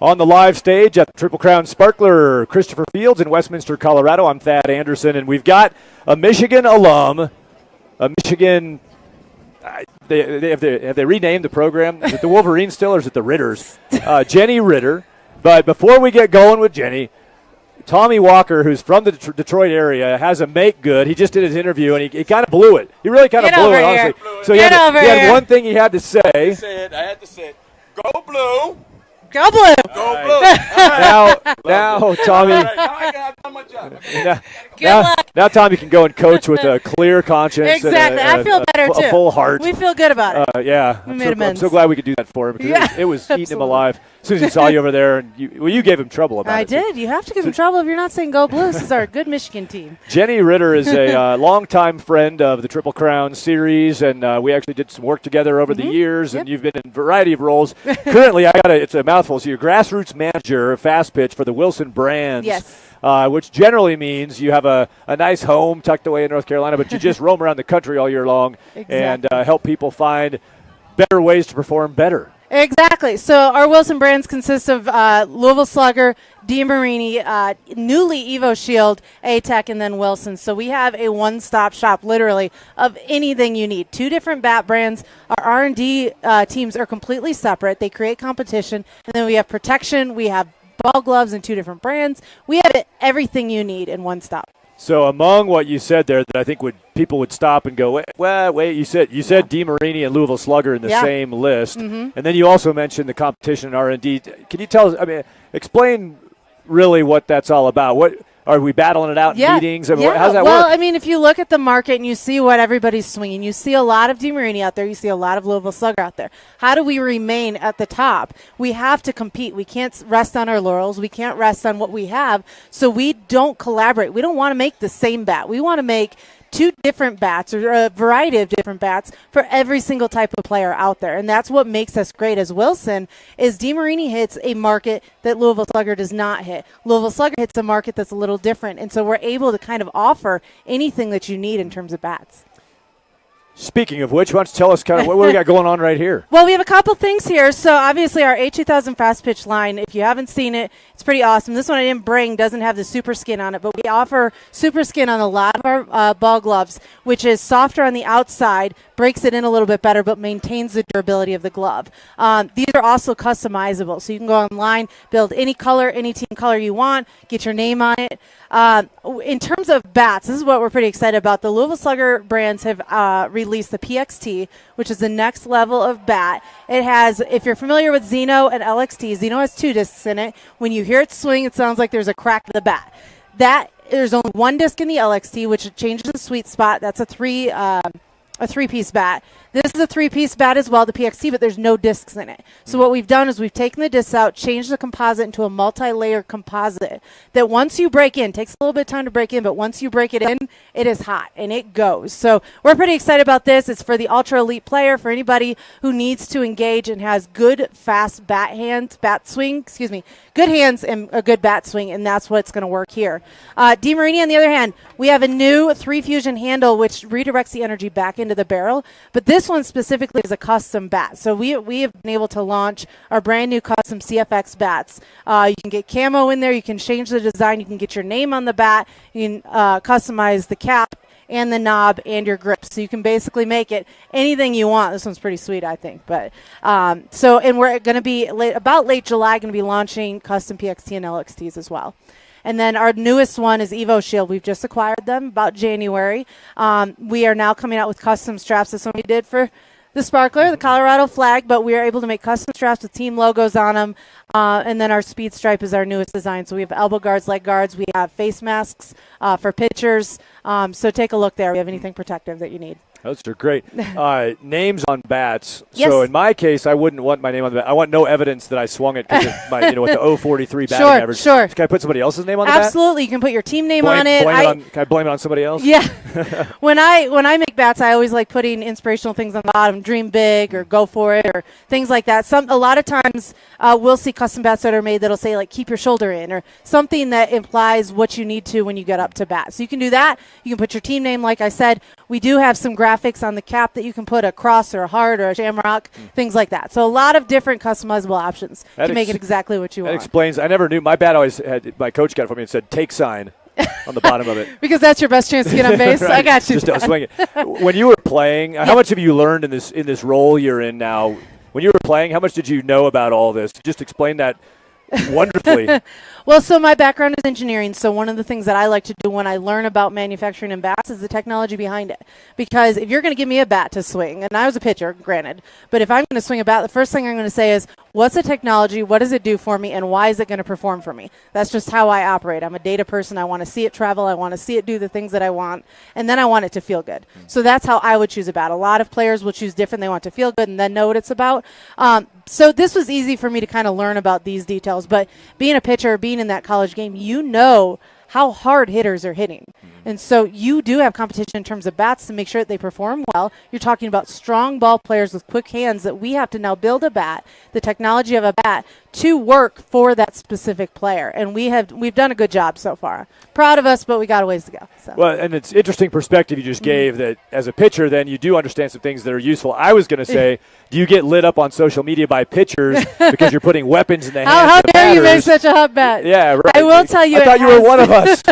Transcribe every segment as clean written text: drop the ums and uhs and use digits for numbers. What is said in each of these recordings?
On the live stage at the Triple Crown Sparkler Christopher Fields in Westminster, Colorado, I'm Thad Anderson, and we've got a Michigan alum, a Michigan. Have they renamed the program? Is it the Wolverines still, or is it the Ritters? Jenny Ritter. But before we get going with Jenny, Tommy Walker, who's from the Detroit area, has a make good. He just did his interview, and he kind of blew it. He really kind of blew it, honestly. So he had one thing he had to say. I had to say it. Go blue. Go blue. Go blue. Now, Tommy. I've done my job. Now Tommy can go and coach with a clear conscience. Exactly. And I feel better, too. A full heart. We feel good about it. Yeah. I'm so glad we could do that for him, because it was eating him alive. As soon as he saw you over there, and you gave him trouble about it. I did. You have to give him trouble if you're not saying go blue. This is our good Michigan team. Jenny Ritter is a longtime friend of the Triple Crown series, and we actually did some work together over the years, and you've been in a variety of roles. Currently, it's a mouthful, so you're grassroots manager of fast pitch for the Wilson Brands. Yes. Which generally means you have a nice home tucked away in North Carolina, but you just roam around the country all year long and help people find better ways to perform better. Exactly. So our Wilson Brands consist of Louisville Slugger, DeMarini, newly Evo Shield, A-Tech, and then Wilson. So we have a one-stop shop, literally, of anything you need. 2 different bat brands. Our R&D teams are completely separate. They create competition. And then we have protection. We have ball gloves in 2 different brands. We have everything you need in one stop. So among what you said there, that I think people would stop and go, wait, you said DeMarini and Louisville Slugger in the same list, and then you also mentioned the competition in R&D. Can you tell us? Explain really what that's all about. What are we battling it out in meetings? How's that work? Well, if you look at the market and you see what everybody's swinging, you see a lot of DeMarini out there, you see a lot of Louisville Slugger out there. How do we remain at the top? We have to compete. We can't rest on our laurels. We can't rest on what we have. So we don't collaborate. We don't want to make the same bat. We want to make 2 different bats, or a variety of different bats for every single type of player out there. And that's what makes us great as Wilson, is DeMarini hits a market that Louisville Slugger does not hit. Louisville Slugger hits a market that's a little different. And so we're able to kind of offer anything that you need in terms of bats. Speaking of which, why don't you tell us kind of what we got going on right here? Well, we have a couple things here. So obviously our A2000 fast pitch line, if you haven't seen it, it's pretty awesome. This one I didn't bring, doesn't have the super skin on it, but we offer super skin on a lot of our ball gloves, which is softer on the outside, breaks it in a little bit better, but maintains the durability of the glove. These are also customizable, so you can go online, build any color, any team color you want, get your name on it. In terms of bats, this is what we're pretty excited about. The Louisville Slugger brands have released the PXT, which is the next level of bat. It has, if you're familiar with Xeno and LXT, Xeno has 2 discs in it. When you hear it swing, it sounds like there's a crack to the bat. There's only 1 disc in the LXT, which changes the sweet spot. That's a 3-piece bat. This is a 3-piece bat as well, the PXT, but there's no discs in it. So what we've done is we've taken the discs out, changed the composite into a multi-layer composite that once you break in, takes a little bit of time to break in, but once you break it in, it is hot and it goes. So we're pretty excited about this. It's for the ultra elite player, for anybody who needs to engage and has good, fast good hands and a good bat swing, and that's what's going to work here. DeMarini, on the other hand, we have a new 3-fusion handle which redirects the energy back into the barrel, but this one specifically is a custom bat. So we have been able to launch our brand new custom CFX bats. You can get camo in there, you can change the design, you can get your name on the bat, you can customize the cap and the knob and your grip. So you can basically make it anything you want. This one's pretty sweet, I think. But and we're going to be about late July going to be launching custom PXT and LXTs as well. And then our newest one is Evo Shield. We've just acquired them about January. We are now coming out with custom straps. This one we did for the Sparkler, the Colorado flag, but we are able to make custom straps with team logos on them. And then our Speed Stripe is our newest design. So we have elbow guards, leg guards. We have face masks for pitchers. So take a look there. We have anything protective that you need. Those are great. Names on bats. Yes. So in my case, I wouldn't want my name on the bat. I want no evidence that I swung it because of my, with the 043 batting average. Sure. Can I put somebody else's name on the bat? Absolutely. You can put your team name on it. Can I blame it on somebody else? Yeah. When I make bats, I always like putting inspirational things on the bottom. dream big or go for it or things like that. A lot of times we'll see custom bats that are made that'll say like keep your shoulder in or something that implies what you need to when you get up to bat. So you can do that. You can put your team name. Like I said, we do have some graphics on the cap that you can put a cross or a heart or a shamrock, things like that. So a lot of different customizable options to make it exactly what you want. That explains. I never knew. My bat always had, my coach got it for me and said take sign on the bottom of it. Because that's your best chance to get on base. Right. I got you. Just don't swing it. When you were playing, how much have you learned in this role you're in now? When you were playing, how much did you know about all this? Just explain that wonderfully. Well, so my background is engineering, so one of the things that I like to do when I learn about manufacturing and bats is the technology behind it. Because if you're going to give me a bat to swing, and I was a pitcher, granted, but if I'm going to swing a bat, the first thing I'm going to say is, what's the technology, what does it do for me, and why is it going to perform for me? That's just how I operate. I'm a data person. I want to see it travel. I want to see it do the things that I want, and then I want it to feel good. So that's how I would choose a bat. A lot of players will choose different. They want to feel good and then know what it's about. So this was easy for me to kind of learn about these details. But being a pitcher, being in that college game, you know how hard hitters are hitting. And so you do have competition in terms of bats to make sure that they perform well. You're talking about strong ball players with quick hands that we have to now build a bat, the technology of a bat, to work for that specific player. And we've done a good job so far. Proud of us, but we got a ways to go. So. Well, and it's interesting perspective you just gave that as a pitcher, then you do understand some things that are useful. I was going to say, do you get lit up on social media by pitchers because you're putting weapons in the hands how of the dare you make batters? such a hot bet? Yeah, right. I will tell you. I thought you were one of us.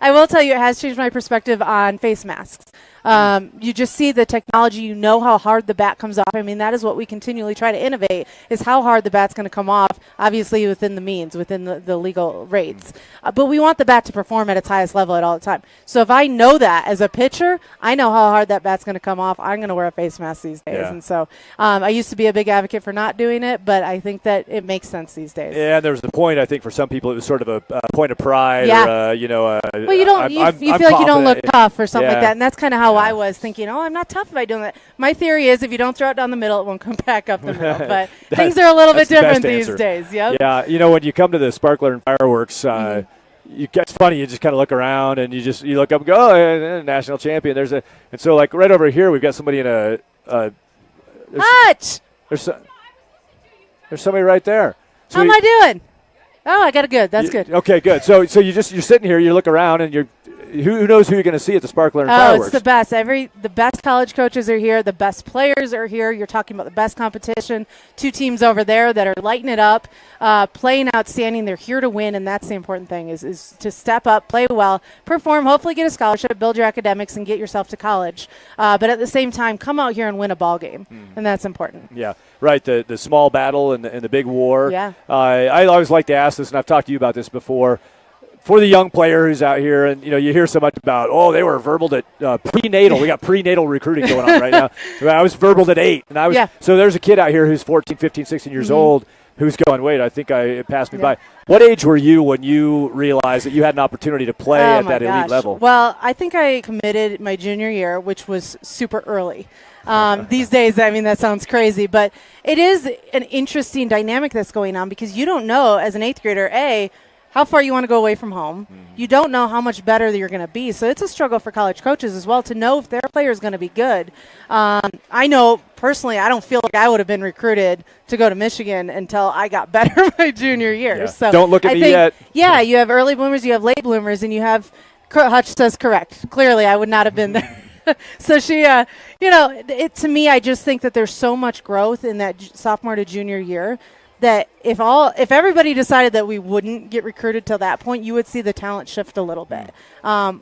I will tell you it has changed my perspective on face masks. You just see the technology. You know how hard the bat comes off. I mean, that is what we continually try to innovate, is how hard the bat's going to come off, obviously within the means, within the legal rates. But we want the bat to perform at its highest level at all the time. So if I know that as a pitcher, I know how hard that bat's going to come off. I'm going to wear a face mask these days. Yeah. And so I used to be a big advocate for not doing it, but I think that it makes sense these days. Yeah, and there was the point, I think, for some people, it was sort of a point of pride. Yeah. Or, well, you don't. You feel like you don't look tough or something like that, and that's kind of how I was thinking. Oh, I'm not tough if I do that. My theory is if you don't throw it down the middle, it won't come back up the middle. But things are a little bit different these days. Yep. Yeah, when you come to the Sparkler and Fireworks, it's funny. You just kind of look around and you look up and go, oh, national champion. And so like right over here, we've got somebody in a. Hutch. There's somebody right there. So how am I doing? Oh, I got it good. That's good. Okay, good. So you're sitting here, you look around, and who knows who you're going to see at the Sparkler and Fireworks? It's the best. The best college coaches are here. The best players are here. You're talking about the best competition. Two teams over there that are lighting it up, playing outstanding. They're here to win, and that's the important thing is to step up, play well, perform, hopefully get a scholarship, build your academics, and get yourself to college. But at the same time, come out here and win a ball game, and that's important. Yeah, right. The small battle and the big war. Yeah. I always like to ask this, and I've talked to you about this before. For the young player who's out here, and you hear so much about, they were verbal at prenatal. We got prenatal recruiting going on right now. I was verbal at 8, and so there's a kid out here who's 14, 15, 16 years old who's going, wait, I think it passed me by. What age were you when you realized that you had an opportunity to play at that elite level? Well, I think I committed my junior year, which was super early. These days, I mean, that sounds crazy, but it is an interesting dynamic that's going on because you don't know as an 8th grader, how far you want to go away from home. You don't know how much better you're going to be. So it's a struggle for college coaches as well to know if their player is going to be good. I know personally, I don't feel like I would have been recruited to go to Michigan until I got better my junior year. Yeah. So don't look at me yet. Yeah, you have early bloomers, you have late bloomers, and you have Hutch says correct. Clearly, I would not have been there. So she, to me, I just think that there's so much growth in that sophomore to junior year that if everybody decided that we wouldn't get recruited till that point, you would see the talent shift a little bit.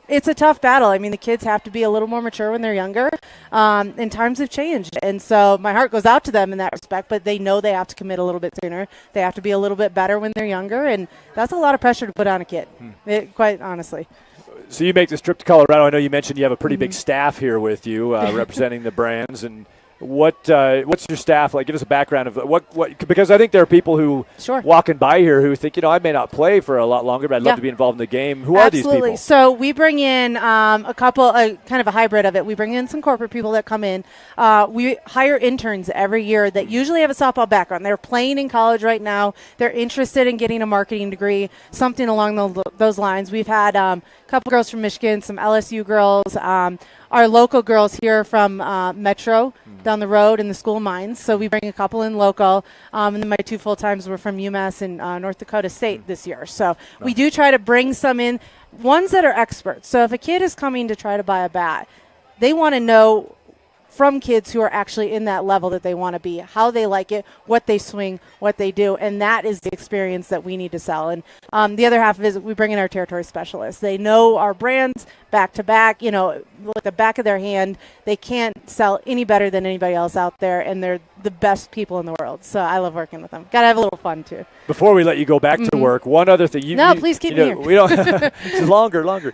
It's a tough battle. I mean, the kids have to be a little more mature when they're younger, and times have changed. And so my heart goes out to them in that respect, but they know they have to commit a little bit sooner. They have to be a little bit better when they're younger, and that's a lot of pressure to put on a kid, quite honestly. So you make this trip to Colorado. I know you mentioned you have a pretty big staff here with you representing the brands, and what's your staff like? Give us a background of what because I think there are people who walking by here who think, I may not play for a lot longer, but I'd love to be involved in the game. Who are these people? So we bring in a couple, kind of a hybrid of it. We bring in some corporate people that come in. We hire interns every year that usually have a softball background. They're playing in college right now. They're interested in getting a marketing degree, something along those lines. We've had a couple girls from Michigan, some LSU girls, our local girls here from Metro down the road in the School of Mines. So we bring a couple in local. And then my 2 full-times were from UMass and North Dakota State this year. So we do try to bring some in, ones that are experts. So if a kid is coming to try to buy a bat, they want to know from kids who are actually in that level that they want to be, how they like it, what they swing, what they do, and that is the experience that we need to sell. And the other half is we bring in our territory specialists. They know our brands back to back, with the back of their hand. They can't sell any better than anybody else out there, and they're the best people in the world. So I love working with them. Got to have a little fun, too. Before we let you go back to work, one other thing. Please keep me here. We don't. It's longer.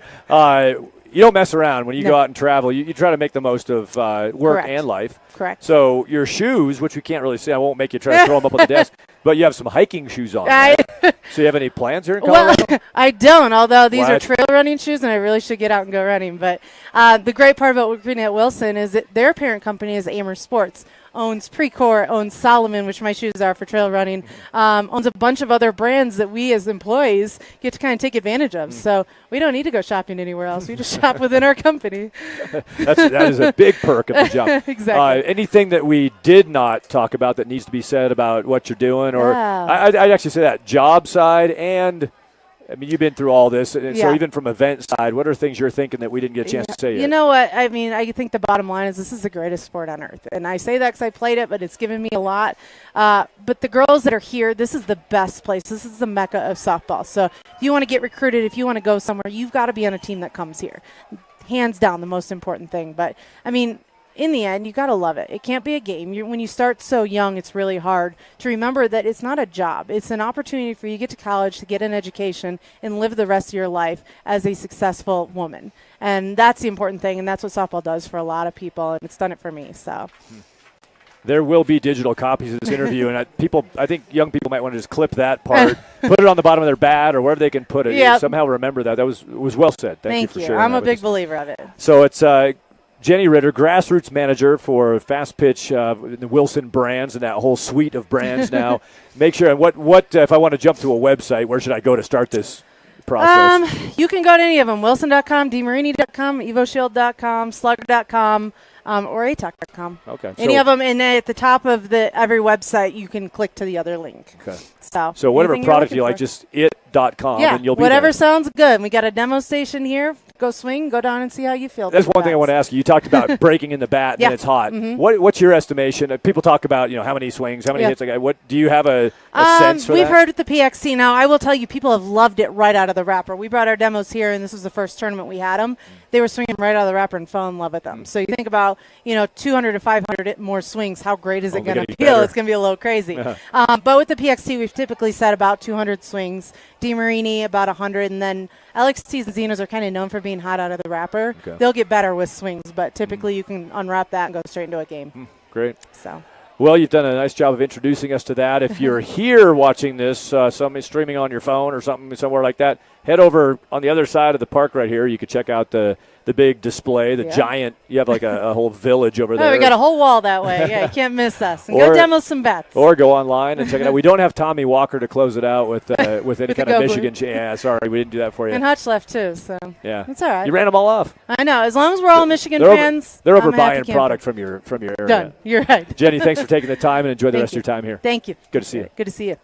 You don't mess around when you go out and travel. You try to make the most of work Correct. and life. Correct. So your shoes, which we can't really see, I won't make you try to throw them up on the desk, but you have some hiking shoes on. Right? So you have any plans here in Colorado? Well, I don't, although these are trail running shoes, and I really should get out and go running. But the great part about working at Wilson is that their parent company is Amer Sports, owns Precor, owns Solomon, which my shoes are for trail running, owns a bunch of other brands that we as employees get to kind of take advantage of. So we don't need to go shopping anywhere else. We just shop within our company. That is a big perk of the job. Exactly. Anything that we did not talk about that needs to be said about what you're doing? Or I'd actually say that job side and – I mean, you've been through all this, and so even from event side, what are things you're thinking that we didn't get a chance to say yet? You know what? I mean, I think the bottom line is this is the greatest sport on earth. And I say that because I played it, but it's given me a lot. But the girls that are here, this is the best place. This is the mecca of softball. So if you want to get recruited, if you want to go somewhere, you've got to be on a team that comes here. Hands down, the most important thing. But, I mean, in the end, you got to love it. It can't be a game. When you start so young, it's really hard to remember that it's not a job. It's an opportunity for you to get to college, to get an education, and live the rest of your life as a successful woman. And that's the important thing, and that's what softball does for a lot of people, and it's done it for me. So. There will be digital copies of this interview, and I think young people might want to just clip that part, put it on the bottom of their bat or wherever they can put it. Yep. Somehow remember that. That was well said. Thank you for sharing I'm that a with big us. believer of it. So it's Jenny Ritter, grassroots manager for Fast Pitch, the Wilson brands, and that whole suite of brands now. Make sure, and what if I want to jump to a website, where should I go to start this process? You can go to any of them, wilson.com, dmarini.com, evoshield.com, slugger.com, or atoc.com. Okay. Any of them, and at the top of every website, you can click to the other link. Okay. So whatever product you like, just it.com, and you'll be whatever there. sounds good. We got a demo station here. Go swing, go down and see how you feel. That's one thing I want to ask you. You talked about breaking in the bat and it's hot. What's your estimation? People talk about how many swings, how many hits. What do you have a sense for that? We've heard at the PXC now. I will tell you, people have loved it right out of the wrapper. We brought our demos here, and this was the first tournament we had them. They were swinging right out of the wrapper and fell in love with them. So you think about 200 to 500 more swings. How great is it going to feel? Better. It's going to be a little crazy. But with the PXC, we've typically said about 200 swings. DeMarini about 100, and then LXTs and Xenos are kind of known for being hot out of the wrapper. Okay. They'll get better with swings, but typically you can unwrap that and go straight into a game. Great. So. Well, you've done a nice job of introducing us to that. If you're here watching this, somebody streaming on your phone or something somewhere like that, head over on the other side of the park right here. You can check out the big display, the giant. You have like a whole village over there. We got a whole wall that way. Yeah, you can't miss us. And go demo some bets. Or go online and check it out. We don't have Tommy Walker to close it out with any kind of Michigan. Yeah, sorry, we didn't do that for you. And Hutch left too, so yeah, it's all right. You ran them all off. I know. As long as we're all Michigan fans, they're over buying product from your area. Done. You're right. Jenny, thanks for taking the time and enjoy the rest of your time here. Thank you. Good to see you. Good to see you.